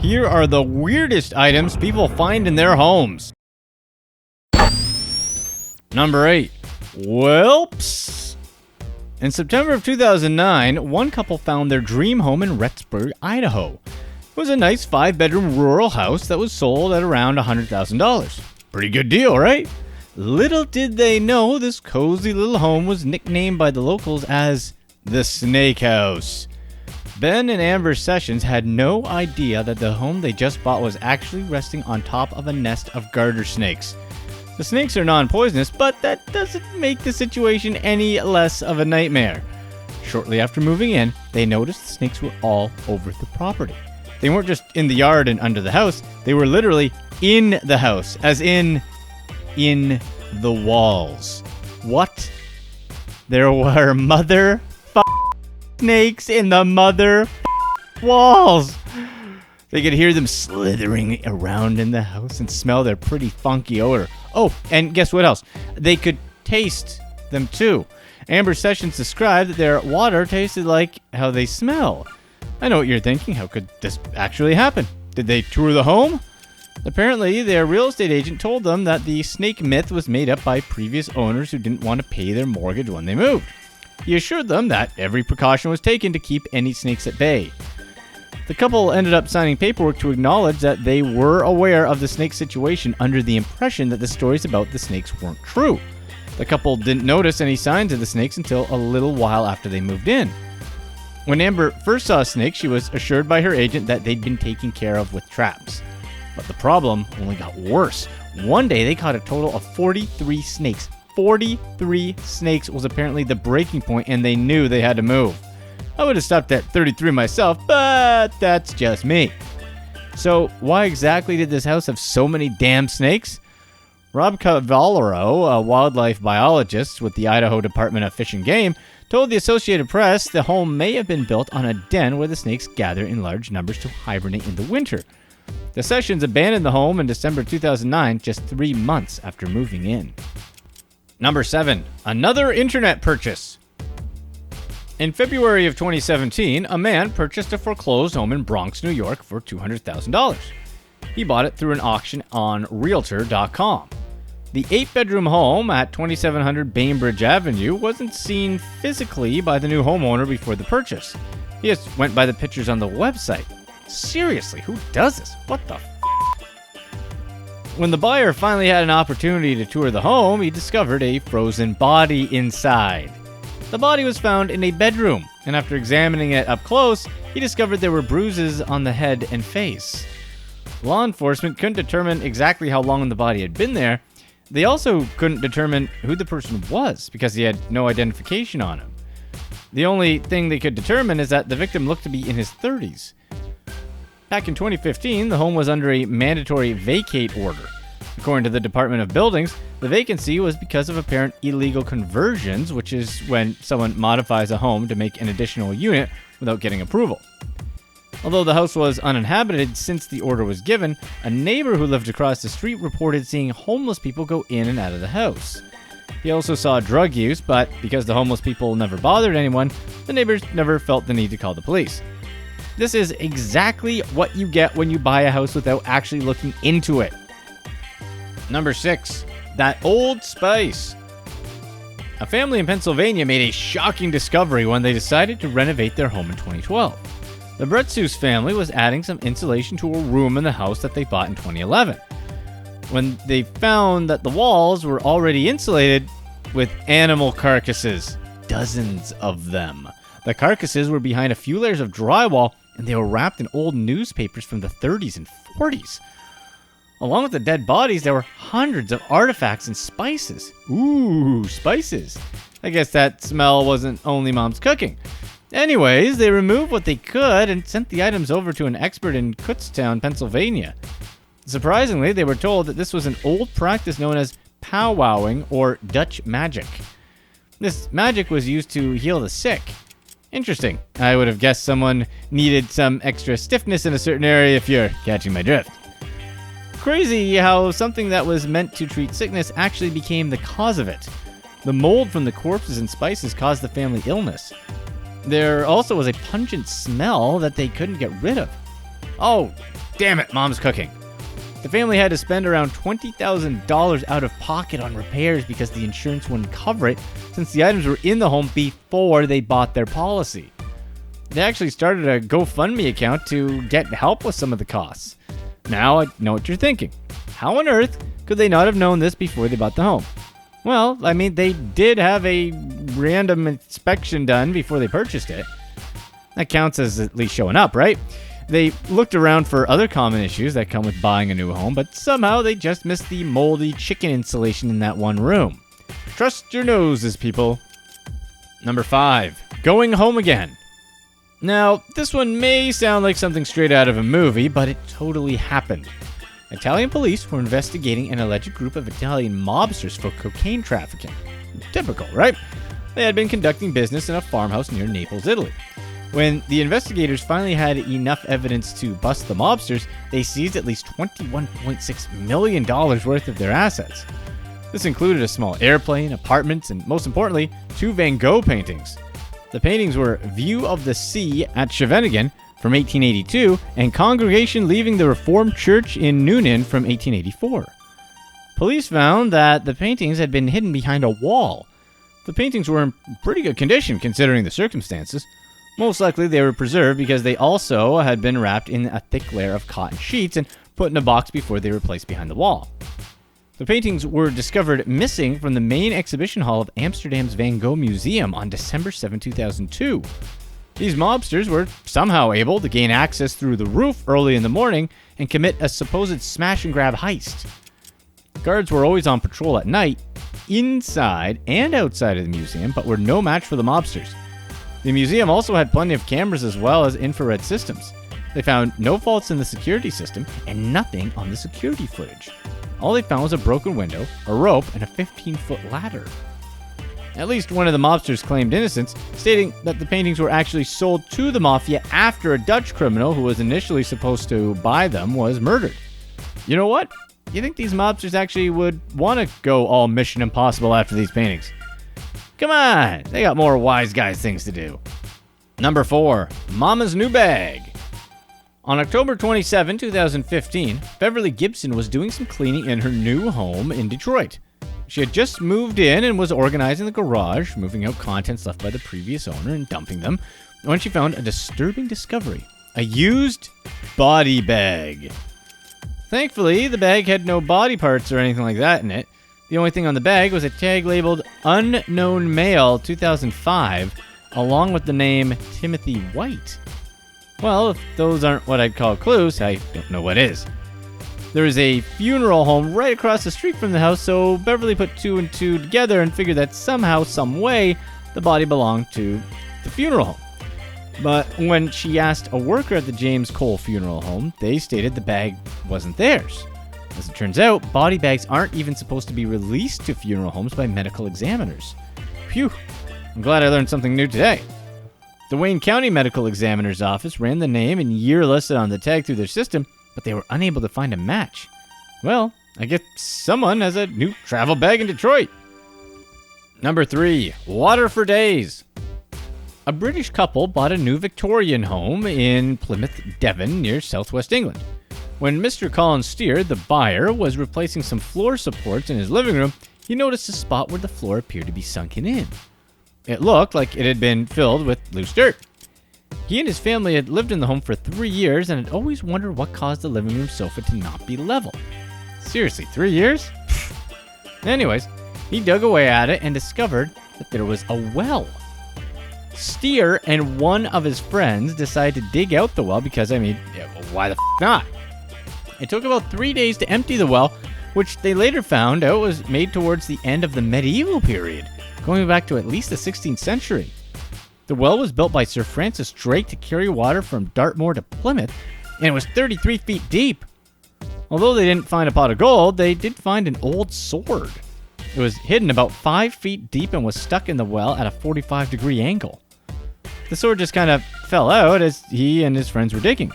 Here are the weirdest items people find in their homes. Number 8. Whelps. In September of 2009, one couple found their dream home in Rexburg, Idaho. It was a nice 5-bedroom rural house that was sold at around $100,000. Pretty good deal, right? Little did they know this cozy little home was nicknamed by the locals as the Snake House. Ben and Amber Sessions had no idea that the home they just bought was actually resting on top of a nest of garter snakes. The snakes are non-poisonous, but that doesn't make the situation any less of a nightmare. Shortly after moving in, they noticed the snakes were all over the property. They weren't just in the yard and under the house, they were literally in the house, as in the walls. What? There were mother snakes in the walls. They could hear them slithering around in the house and smell their pretty funky odor. Oh, and guess what else? They could taste them too. Amber Sessions described that their water tasted like how they smell. I know what you're thinking. How could this actually happen? Did they tour the home? Apparently, their real estate agent told them that the snake myth was made up by previous owners who didn't want to pay their mortgage when they moved. He assured them that every precaution was taken to keep any snakes at bay. The couple ended up signing paperwork to acknowledge that they were aware of the snake situation under the impression that the stories about the snakes weren't true. The couple didn't notice any signs of the snakes until a little while after they moved in. When Amber first saw a snake, she was assured by her agent that they'd been taken care of with traps. But the problem only got worse. One day, they caught a total of 43 snakes. 43 snakes was apparently the breaking point, and they knew they had to move. I would have stopped at 33 myself, but that's just me. So, why exactly did this house have so many damn snakes? Rob Cavallaro, a wildlife biologist with the Idaho Department of Fish and Game, told the Associated Press the home may have been built on a den where the snakes gather in large numbers to hibernate in the winter. The Sessions abandoned the home in December 2009, just 3 months after moving in. Number 7. Another internet purchase. In February of 2017, a man purchased a foreclosed home in Bronx, New York for $200,000. He bought it through an auction on Realtor.com. The 8-bedroom home at 2700 Bainbridge Avenue wasn't seen physically by the new homeowner before the purchase. He just went by the pictures on the website. Seriously, who does this? What the f***? When the buyer finally had an opportunity to tour the home, he discovered a frozen body inside. The body was found in a bedroom, and after examining it up close, he discovered there were bruises on the head and face. Law enforcement couldn't determine exactly how long the body had been there. They also couldn't determine who the person was because he had no identification on him. The only thing they could determine is that the victim looked to be in his 30s. Back in 2015, the home was under a mandatory vacate order. According to the Department of Buildings, the vacancy was because of apparent illegal conversions, which is when someone modifies a home to make an additional unit without getting approval. Although the house was uninhabited since the order was given, a neighbor who lived across the street reported seeing homeless people go in and out of the house. He also saw drug use, but because the homeless people never bothered anyone, the neighbors never felt the need to call the police. This is exactly what you get when you buy a house without actually looking into it. Number 6. That Old Spice. A family in Pennsylvania made a shocking discovery when they decided to renovate their home in 2012. The Bretzus family was adding some insulation to a room in the house that they bought in 2011. When they found that the walls were already insulated with animal carcasses, dozens of them. The carcasses were behind a few layers of drywall, and they were wrapped in old newspapers from the 30s and 40s. Along with the dead bodies, there were hundreds of artifacts and spices. Ooh, spices. I guess that smell wasn't only Mom's cooking. Anyways, they removed what they could and sent the items over to an expert in Kutztown, Pennsylvania. Surprisingly, they were told that this was an old practice known as powwowing or Dutch magic. This magic was used to heal the sick. Interesting. I would have guessed someone needed some extra stiffness in a certain area if you're catching my drift. Crazy how something that was meant to treat sickness actually became the cause of it. The mold from the corpses and spices caused the family illness. There also was a pungent smell that they couldn't get rid of. Oh, Damn it, Mom's cooking. The family had to spend around $20,000 out of pocket on repairs because the insurance wouldn't cover it, since the items were in the home before they bought their policy. They actually started a GoFundMe account to get help with some of the costs. Now I know what you're thinking. How on earth could they not have known this before they bought the home? Well, I mean, they did have a random inspection done before they purchased it. That counts as at least showing up, right? They looked around for other common issues that come with buying a new home, but somehow they just missed the moldy chicken insulation in that one room. Trust your noses, people. Number 5, going home again. Now, this one may sound like something straight out of a movie, but it totally happened. Italian police were investigating an alleged group of Italian mobsters for cocaine trafficking. Typical, right? They had been conducting business in a farmhouse near Naples, Italy. When the investigators finally had enough evidence to bust the mobsters, they seized at least $21.6 million worth of their assets. This included a small airplane, apartments, and most importantly, 2 Van Gogh paintings. The paintings were View of the Sea at Scheveningen from 1882 and Congregation Leaving the Reformed Church in Noonan from 1884. Police found that the paintings had been hidden behind a wall. The paintings were in pretty good condition considering the circumstances. Most likely they were preserved because they also had been wrapped in a thick layer of cotton sheets and put in a box before they were placed behind the wall. The paintings were discovered missing from the main exhibition hall of Amsterdam's Van Gogh Museum on December 7, 2002. These mobsters were somehow able to gain access through the roof early in the morning and commit a supposed smash and grab heist. Guards were always on patrol at night, inside and outside of the museum, but were no match for the mobsters. The museum also had plenty of cameras as well as infrared systems. They found no faults in the security system and nothing on the security footage. All they found was a broken window, a rope, and a 15-foot ladder. At least one of the mobsters claimed innocence, stating that the paintings were actually sold to the mafia after a Dutch criminal who was initially supposed to buy them was murdered. You know what? You think these mobsters actually would want to go all Mission Impossible after these paintings? Come on, they got more wise guys things to do. Number 4, Mama's new bag. On October 27, 2015, Beverly Gibson was doing some cleaning in her new home in Detroit. She had just moved in and was organizing the garage, moving out contents left by the previous owner and dumping them, when she found a disturbing discovery: a used body bag. Thankfully, the bag had no body parts or anything like that in it. The only thing on the bag was a tag labeled Unknown Male 2005, along with the name Timothy White. Well, if those aren't what I'd call clues, I don't know what is. There is a funeral home right across the street from the house, so Beverly put 2 and 2 together and figured that somehow, some way, the body belonged to the funeral home. But when she asked a worker at the James Cole Funeral Home, they stated the bag wasn't theirs. As it turns out, body bags aren't even supposed to be released to funeral homes by medical examiners. Phew, I'm glad I learned something new today. The Wayne County Medical Examiner's Office ran the name and year listed on the tag through their system, but they were unable to find a match. Well, I guess someone has a new travel bag in Detroit. Number 3, water for days. A British couple bought a new Victorian home in Plymouth, Devon, near southwest England. When Mr. Colin Steer, the buyer, was replacing some floor supports in his living room, he noticed a spot where the floor appeared to be sunken in. It looked like it had been filled with loose dirt. He and his family had lived in the home for 3 years and had always wondered what caused the living room sofa to not be level. Seriously, 3 years? Anyways, he dug away at it and discovered that there was a well. Steer and one of his friends decided to dig out the well because, why the not? It took about 3 days to empty the well, which they later found out was made towards the end of the medieval period, going back to at least the 16th century. The well was built by Sir Francis Drake to carry water from Dartmoor to Plymouth, and it was 33 feet deep. Although they didn't find a pot of gold, they did find an old sword. It was hidden about 5 feet deep and was stuck in the well at a 45-degree angle. The sword just kind of fell out as he and his friends were digging.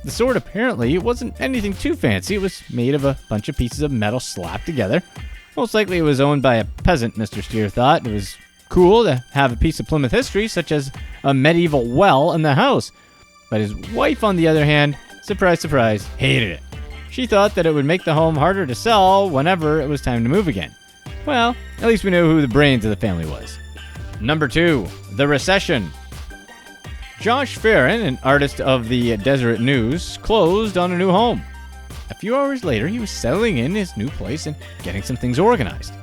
The sword apparently wasn't anything too fancy. It was made of a bunch of pieces of metal slapped together. Most likely it was owned by a peasant, Mr. Steer thought. It was cool to have a piece of Plymouth history, such as a medieval well in the house. But his wife, on the other hand, surprise, surprise, hated it. She thought that it would make the home harder to sell whenever it was time to move again. Well, at least we know who the brains of the family was. Number 2, the recession. Josh Farron, an artist of the Deseret News, closed on a new home. A few hours later, he was settling in his new place and getting some things organized.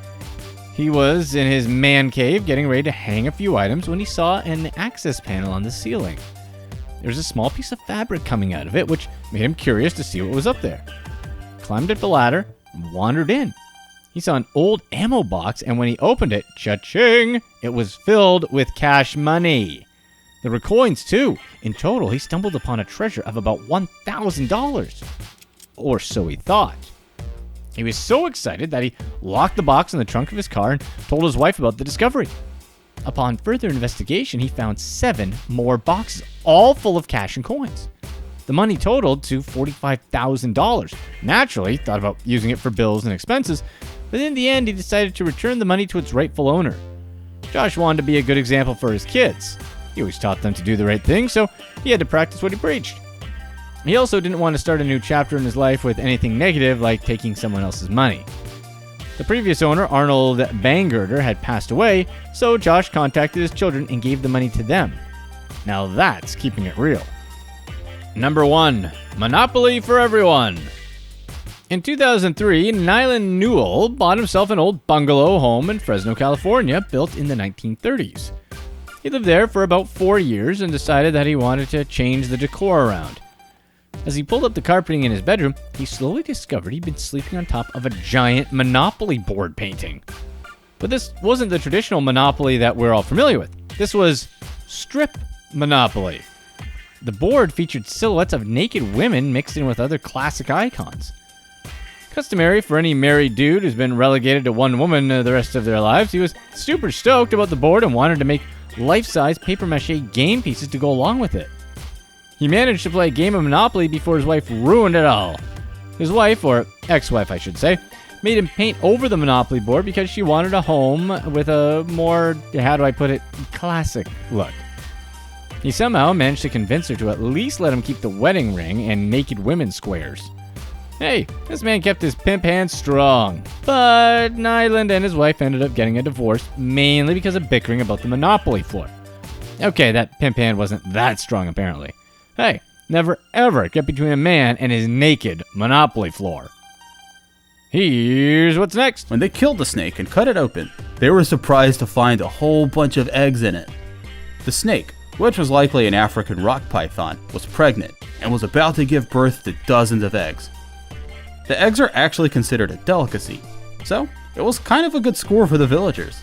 He was in his man cave getting ready to hang a few items when he saw an access panel on the ceiling. There was a small piece of fabric coming out of it, which made him curious to see what was up there. Climbed up the ladder and wandered in. He saw an old ammo box, and when he opened it, cha-ching, it was filled with cash money. There were coins, too. In total, he stumbled upon a treasure of about $1,000. Or so he thought. He was so excited that he locked the box in the trunk of his car and told his wife about the discovery. Upon further investigation, he found 7 more boxes, all full of cash and coins. The money totaled to $45,000. Naturally, he thought about using it for bills and expenses, but in the end, he decided to return the money to its rightful owner. Josh wanted to be a good example for his kids. He always taught them to do the right thing, so he had to practice what he preached. He also didn't want to start a new chapter in his life with anything negative like taking someone else's money. The previous owner, Arnold Bangerter, had passed away, so Josh contacted his children and gave the money to them. Now that's keeping it real. Number 1, Monopoly for everyone. In 2003, Nyland Newell bought himself an old bungalow home in Fresno, California, built in the 1930s. He lived there for about 4 years and decided that he wanted to change the decor around. As he pulled up the carpeting in his bedroom, he slowly discovered he'd been sleeping on top of a giant Monopoly board painting. But this wasn't the traditional Monopoly that we're all familiar with. This was strip Monopoly. The board featured silhouettes of naked women mixed in with other classic icons. Customary for any married dude who's been relegated to one woman the rest of their lives, he was super stoked about the board and wanted to make life-size papier-mâché game pieces to go along with it. He managed to play a game of Monopoly before his wife ruined it all. His wife, or ex-wife I should say, made him paint over the Monopoly board because she wanted a home with a more, how do I put it, classic look. He somehow managed to convince her to at least let him keep the wedding ring and naked women squares. Hey, this man kept his pimp hand strong. But Nyland and his wife ended up getting a divorce, mainly because of bickering about the Monopoly floor. Okay, that pimp hand wasn't that strong apparently. Hey, never ever get between a man and his naked Monopoly floor. Here's what's next. When they killed the snake and cut it open, they were surprised to find a whole bunch of eggs in it. The snake, which was likely an African rock python, was pregnant and was about to give birth to dozens of eggs. The eggs are actually considered a delicacy, so it was kind of a good score for the villagers.